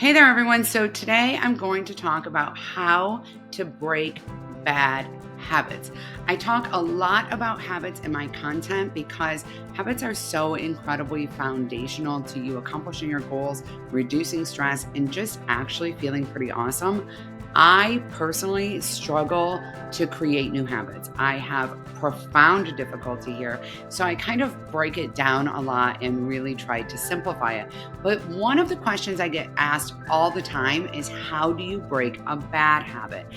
Hey there, everyone. So, today I'm going to talk about how to break bad habits. I talk a lot about habits in my content because habits are so incredibly foundational to you accomplishing your goals, reducing stress, and just actually feeling pretty awesome. I personally struggle to create new habits. I have profound difficulty here. So, I kind of break it down a lot and really try to simplify it. But one of the questions I get asked all the time is, how do you break a bad habit?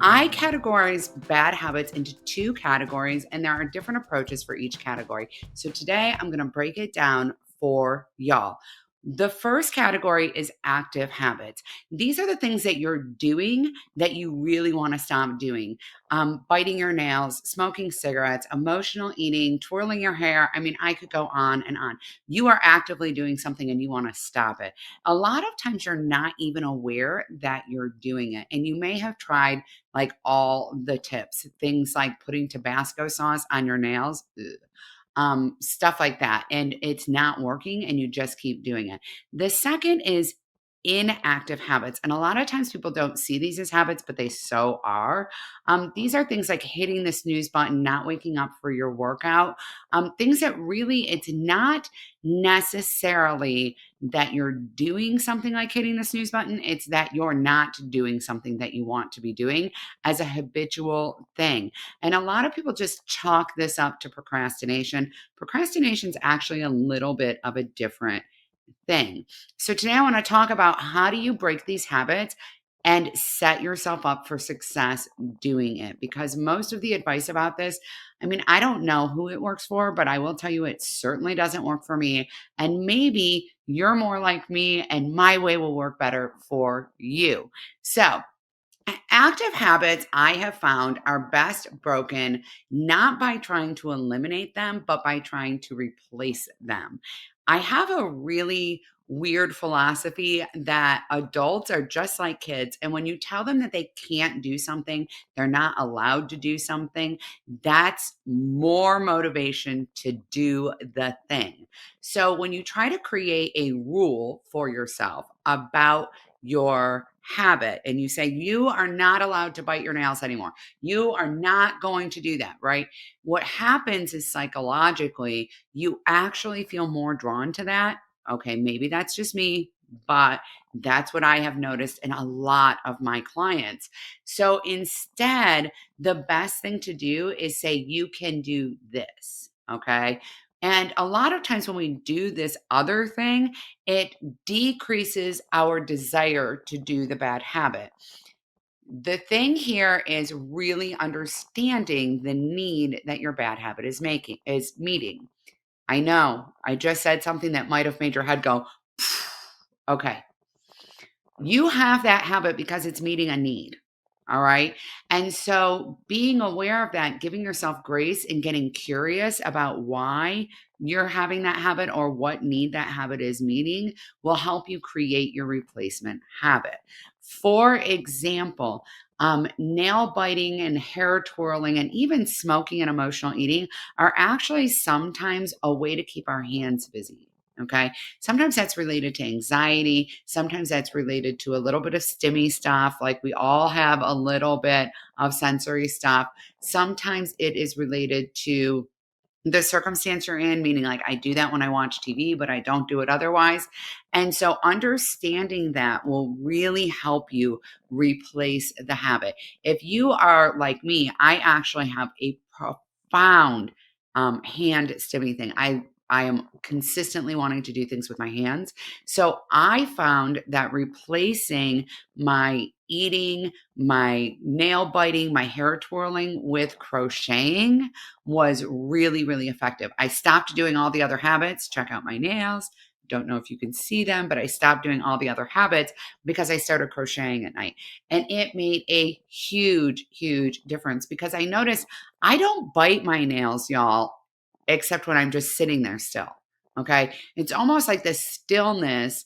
I categorize bad habits into two categories, and there are different approaches for each category. So today I'm going to break it down for y'all. The first category is active habits. These are the things that you're doing that you really want to stop doing. Biting your nails, smoking cigarettes, emotional eating, twirling your hair. I mean, I could go on and on. You are actively doing something and you want to stop it. A lot of times you're not even aware that you're doing it. And you may have tried like all the tips, things like putting Tabasco sauce on your nails. Ugh, stuff like that. And it's not working and you just keep doing it. The second is inactive habits. And a lot of times people don't see these as habits, but they so are. These are things like hitting the snooze button, not waking up for your workout, things that really, it's not necessarily that you're doing something like hitting the snooze button. It's that you're not doing something that you want to be doing as a habitual thing. And a lot of people just chalk this up to procrastination. Procrastination is actually a little bit of a different thing. So today I want to talk about, how do you break these habits and set yourself up for success doing it? Because most of the advice about this, I mean, I don't know who it works for, but I will tell you it certainly doesn't work for me. And maybe you're more like me and my way will work better for you. So, active habits, I have found, are best broken not by trying to eliminate them, but by trying to replace them. I have a really weird philosophy that adults are just like kids. And when you tell them that they can't do something, they're not allowed to do something, that's more motivation to do the thing. So when you try to create a rule for yourself about your habit and you say, you are not allowed to bite your nails anymore, you are not going to do that, right? What happens is, psychologically, you actually feel more drawn to that. Okay, maybe that's just me, but that's what I have noticed in a lot of my clients. So instead, the best thing to do is say, you can do this. Okay. And a lot of times when we do this other thing, it decreases our desire to do the bad habit. The thing here is really understanding the need that your bad habit is meeting. I know I just said something that might have made your head go, okay. You have that habit because it's meeting a need. All right. And so being aware of that, giving yourself grace and getting curious about why you're having that habit or what need that habit is meeting will help you create your replacement habit. For example, nail biting and hair twirling and even smoking and emotional eating are actually sometimes a way to keep our hands busy. Okay. Sometimes that's related to anxiety. Sometimes that's related to a little bit of stimmy stuff. Like, we all have a little bit of sensory stuff. Sometimes it is related to the circumstance you're in, meaning like, I do that when I watch TV, but I don't do it otherwise. And so understanding that will really help you replace the habit. If you are like me, I actually have a profound hand stimming thing. I am consistently wanting to do things with my hands. So I found that replacing my eating, my nail biting, my hair twirling with crocheting was really, really effective. I stopped doing all the other habits, check out my nails. Don't know if you can see them, but I stopped doing all the other habits because I started crocheting at night. And it made a huge, huge difference because I noticed I don't bite my nails, y'all, except when I'm just sitting there still. Okay. It's almost like the stillness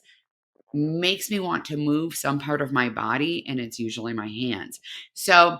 makes me want to move some part of my body, and it's usually my hands. So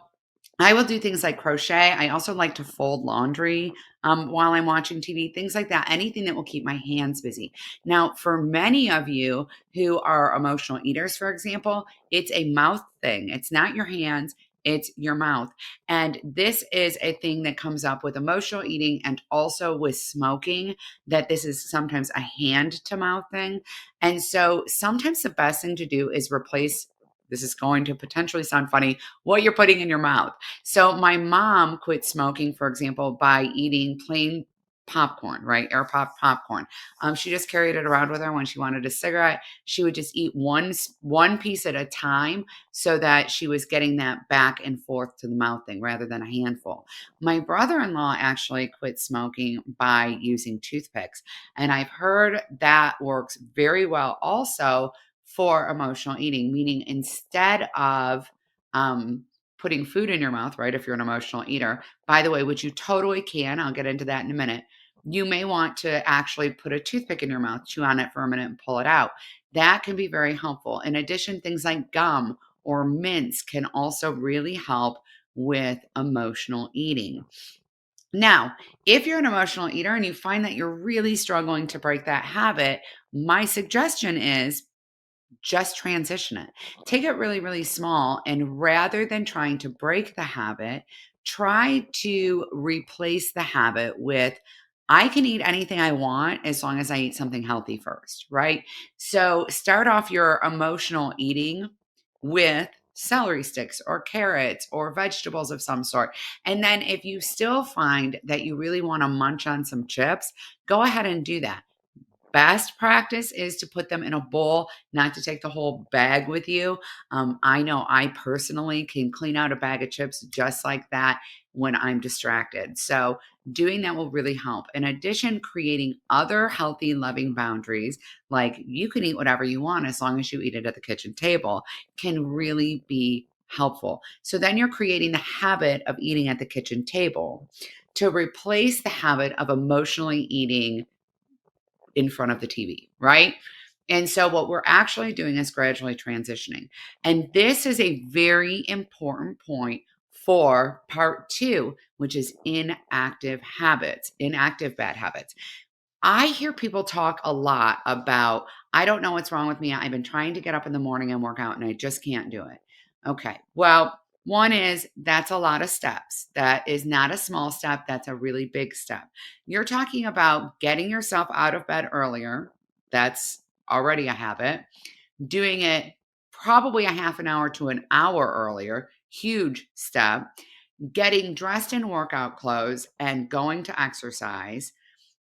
I will do things like crochet. I also like to fold laundry while I'm watching TV, things like that. Anything that will keep my hands busy. Now, for many of you who are emotional eaters, for example, it's a mouth thing. It's not your hands, it's your mouth. And this is a thing that comes up with emotional eating and also with smoking, that this is sometimes a hand to mouth thing. And so sometimes the best thing to do is replace. This is going to potentially sound funny, what you're putting in your mouth. So my mom quit smoking, for example, by eating plain popcorn, right? Air pop popcorn. She just carried it around with her when she wanted a cigarette. She would just eat one piece at a time so that she was getting that back and forth to the mouth thing rather than a handful. My brother-in-law actually quit smoking by using toothpicks, and I've heard that works very well also for emotional eating, meaning instead of putting food in your mouth, right? If you're an emotional eater, by the way, which you totally can, I'll get into that in a minute. You may want to actually put a toothpick in your mouth, chew on it for a minute, and pull it out. That can be very helpful. In addition, things like gum or mints can also really help with emotional eating. Now, if you're an emotional eater and you find that you're really struggling to break that habit, my suggestion is just transition it. Take it really, really small. And rather than trying to break the habit, try to replace the habit with, I can eat anything I want as long as I eat something healthy first, right? So start off your emotional eating with celery sticks or carrots or vegetables of some sort. And then if you still find that you really want to munch on some chips, go ahead and do that. Best practice is to put them in a bowl, not to take the whole bag with you. I know I personally can clean out a bag of chips just like that when I'm distracted. So, doing that will really help. In addition, creating other healthy, loving boundaries, like you can eat whatever you want as long as you eat it at the kitchen table, can really be helpful. So, then you're creating the habit of eating at the kitchen table to replace the habit of emotionally eating in front of the TV, right? And so what we're actually doing is gradually transitioning. And this is a very important point for part two, which is inactive bad habits. I hear people talk a lot about, I don't know what's wrong with me. I've been trying to get up in the morning and work out and I just can't do it. Okay. Well, one is that's a lot of steps. That is not a small step. That's a really big step. You're talking about getting yourself out of bed earlier. That's already a habit. Doing it probably a half an hour to an hour earlier. Huge step. Getting dressed in workout clothes and going to exercise,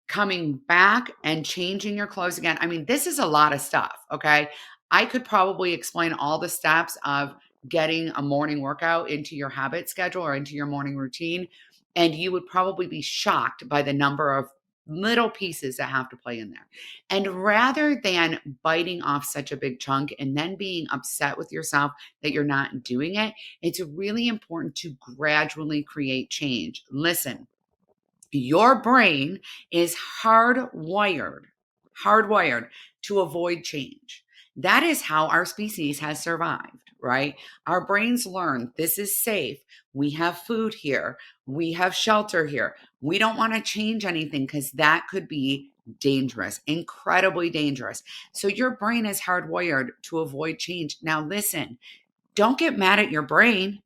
coming back and changing your clothes again. I mean, this is a lot of stuff, okay? I could probably explain all the steps of getting a morning workout into your habit schedule or into your morning routine, and you would probably be shocked by the number of little pieces that have to play in there. And rather than biting off such a big chunk and then being upset with yourself that you're not doing it, it's really important to gradually create change. Listen, your brain is hardwired to avoid change. That is how our species has survived, right? Our brains learn this is safe. We have food here. We have shelter here. We don't want to change anything because that could be dangerous, incredibly dangerous. So your brain is hardwired to avoid change. Now, listen, don't get mad at your brain,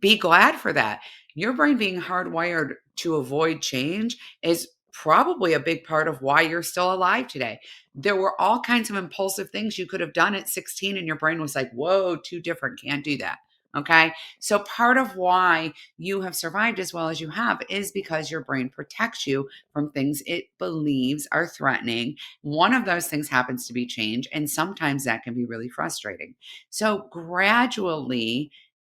be glad for that. Your brain being hardwired to avoid change is probably a big part of why you're still alive today. There were all kinds of impulsive things you could have done at 16, and your brain was like, whoa, too different, can't do that. Okay. So part of why you have survived as well as you have is because your brain protects you from things it believes are threatening. One of those things happens to be change, and sometimes that can be really frustrating. So gradually,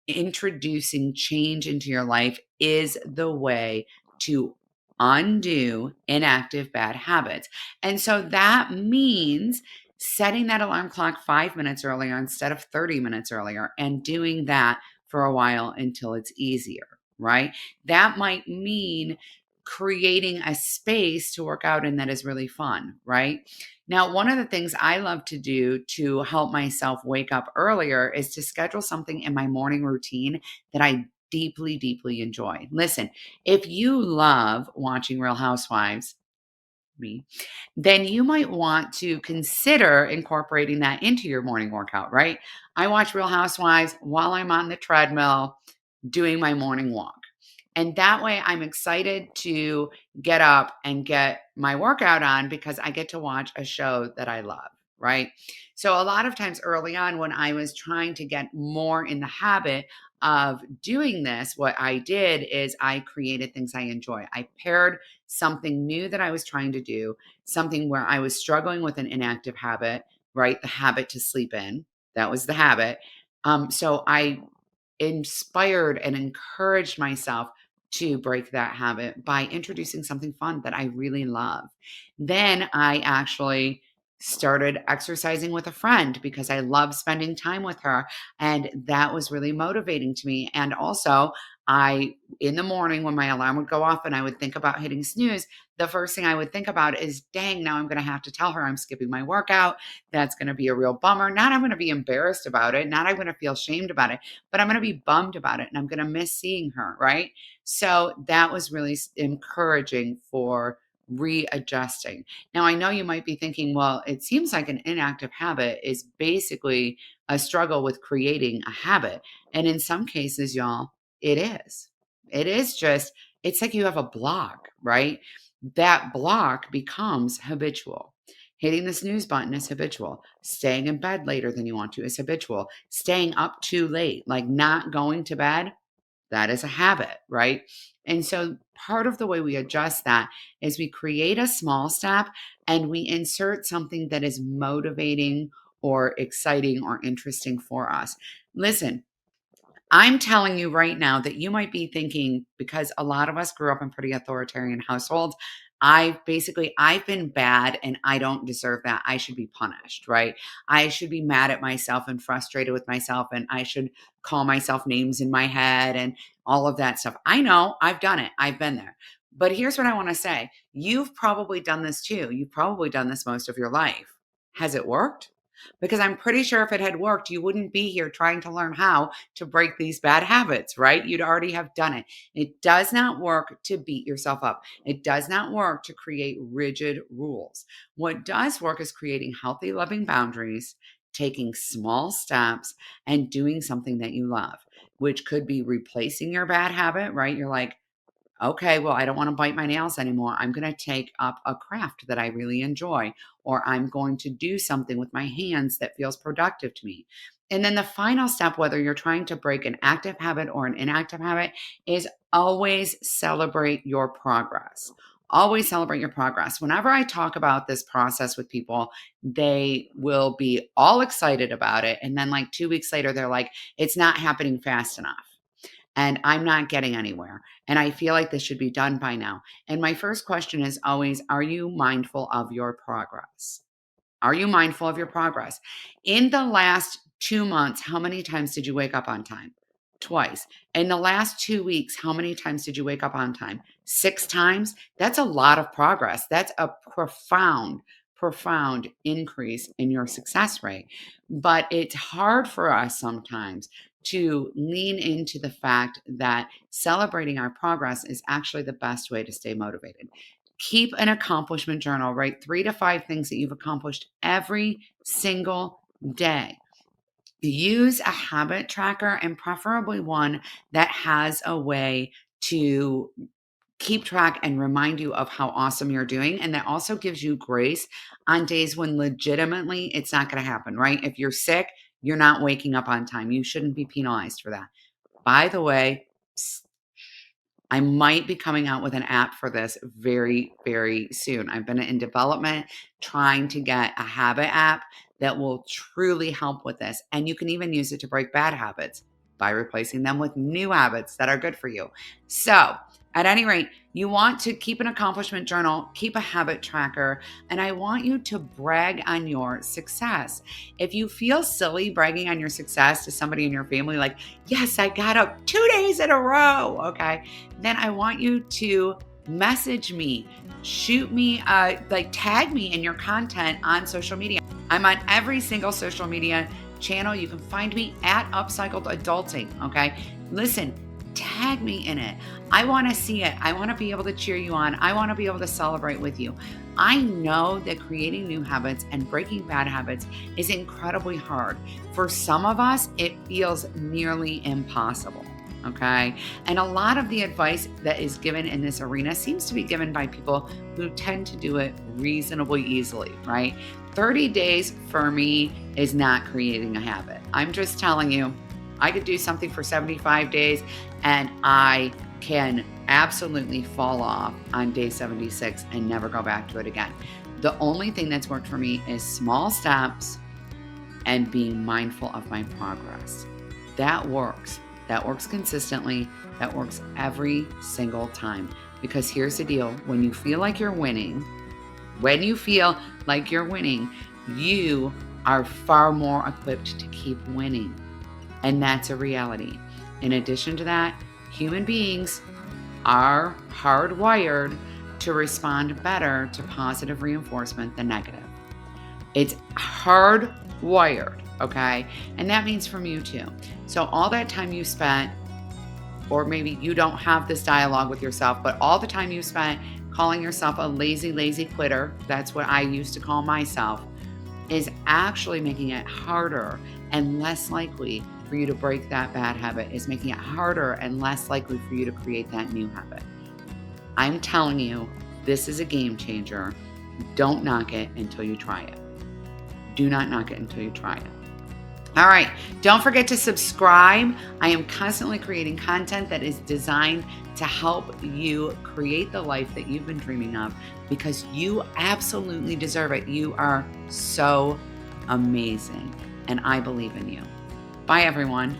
introducing change into your life is the way to undo inactive bad habits. And so that means setting that alarm clock 5 minutes earlier instead of 30 minutes earlier and doing that for a while until it's easier, right? That might mean creating a space to work out in that is really fun, right? Now, one of the things I love to do to help myself wake up earlier is to schedule something in my morning routine that I deeply, deeply enjoy. Listen, if you love watching Real Housewives, me, then you might want to consider incorporating that into your morning workout, right? I watch Real Housewives while I'm on the treadmill doing my morning walk. And that way I'm excited to get up and get my workout on because I get to watch a show that I love, right? So a lot of times early on when I was trying to get more in the habit of doing this, what I did is I created things I enjoy. I paired something new that I was trying to do, something where I was struggling with an inactive habit, right? The habit to sleep in. That was the habit. So I inspired and encouraged myself to break that habit by introducing something fun that I really love. Then I actually started exercising with a friend because I love spending time with her. And that was really motivating to me. And also, in the morning when my alarm would go off and I would think about hitting snooze, the first thing I would think about is, dang, now I'm going to have to tell her I'm skipping my workout. That's going to be a real bummer. Not I'm going to be embarrassed about it. Not I'm going to feel shamed about it, but I'm going to be bummed about it and I'm going to miss seeing her. Right. So that was really encouraging for readjusting. Now, I know you might be thinking, well, it seems like an inactive habit is basically a struggle with creating a habit. And in some cases, y'all, it is. It is just, it's like you have a block, right? That block becomes habitual. Hitting the snooze button is habitual. Staying in bed later than you want to is habitual. Staying up too late, like not going to bed, that is a habit, right? And so part of the way we adjust that is we create a small step and we insert something that is motivating or exciting or interesting for us. Listen, I'm telling you right now that you might be thinking, because a lot of us grew up in pretty authoritarian households. I've been bad and I don't deserve that. I should be punished, right? I should be mad at myself and frustrated with myself and I should call myself names in my head and all of that stuff. I know I've done it. I've been there. But here's what I want to say. You've probably done this too. You've probably done this most of your life. Has it worked? Because I'm pretty sure if it had worked, you wouldn't be here trying to learn how to break these bad habits, right? You'd already have done it. It does not work to beat yourself up. It does not work to create rigid rules. What does work is creating healthy, loving boundaries, taking small steps, and doing something that you love, which could be replacing your bad habit, right? You're like, okay, well, I don't want to bite my nails anymore. I'm going to take up a craft that I really enjoy, or I'm going to do something with my hands that feels productive to me. And then the final step, whether you're trying to break an active habit or an inactive habit, is always celebrate your progress. Always celebrate your progress. Whenever I talk about this process with people, they will be all excited about it. And then, like 2 weeks later, they're like, it's not happening fast enough and I'm not getting anywhere. And I feel like this should be done by now. And my first question is always, are you mindful of your progress? Are you mindful of your progress? In the last 2 months, how many times did you wake up on time? Twice. In the last 2 weeks, how many times did you wake up on time? 6 times? That's a lot of progress. That's a profound, profound increase in your success rate. But it's hard for us sometimes to lean into the fact that celebrating our progress is actually the best way to stay motivated. Keep an accomplishment journal. Write 3 to 5 things that you've accomplished every single day. Use a habit tracker and preferably one that has a way to keep track and remind you of how awesome you're doing. And that also gives you grace on days when legitimately it's not going to happen, right? If you're sick, you're not waking up on time. You shouldn't be penalized for that. By the way, I might be coming out with an app for this very, very soon. I've been in development trying to get a habit app that will truly help with this. And you can even use it to break bad habits by replacing them with new habits that are good for you. So, at any rate, you want to keep an accomplishment journal, keep a habit tracker, and I want you to brag on your success. If you feel silly bragging on your success to somebody in your family, like, yes, I got up 2 days in a row, okay, then I want you to message me, shoot me, tag me in your content on social media. I'm on every single social media channel. You can find me at Upcycled Adulting, okay? Listen, tag me in it. I want to see it. I want to be able to cheer you on. I want to be able to celebrate with you. I know that creating new habits and breaking bad habits is incredibly hard. For some of us, it feels nearly impossible. Okay. And a lot of the advice that is given in this arena seems to be given by people who tend to do it reasonably easily, right? 30 days for me is not creating a habit. I'm just telling you, I could do something for 75 days and I can absolutely fall off on day 76 and never go back to it again. The only thing that's worked for me is small steps and being mindful of my progress. That works. That works consistently. That works every single time. Because here's the deal. When you feel like you're winning, you are far more equipped to keep winning. And that's a reality. In addition to that, human beings are hardwired to respond better to positive reinforcement than negative. It's hardwired, okay? And that means from you too. So all that time you spent, or maybe you don't have this dialogue with yourself, but all the time you spent calling yourself a lazy quitter, that's what I used to call myself, is actually making it harder and less likely for you to break that bad habit, is making it harder and less likely for you to create that new habit. I'm telling you, this is a game changer. Don't knock it until you try it. Do not knock it until you try it. All right, don't forget to subscribe. I am constantly creating content that is designed to help you create the life that you've been dreaming of, because you absolutely deserve it. You are so amazing, and I believe in you. Bye, everyone.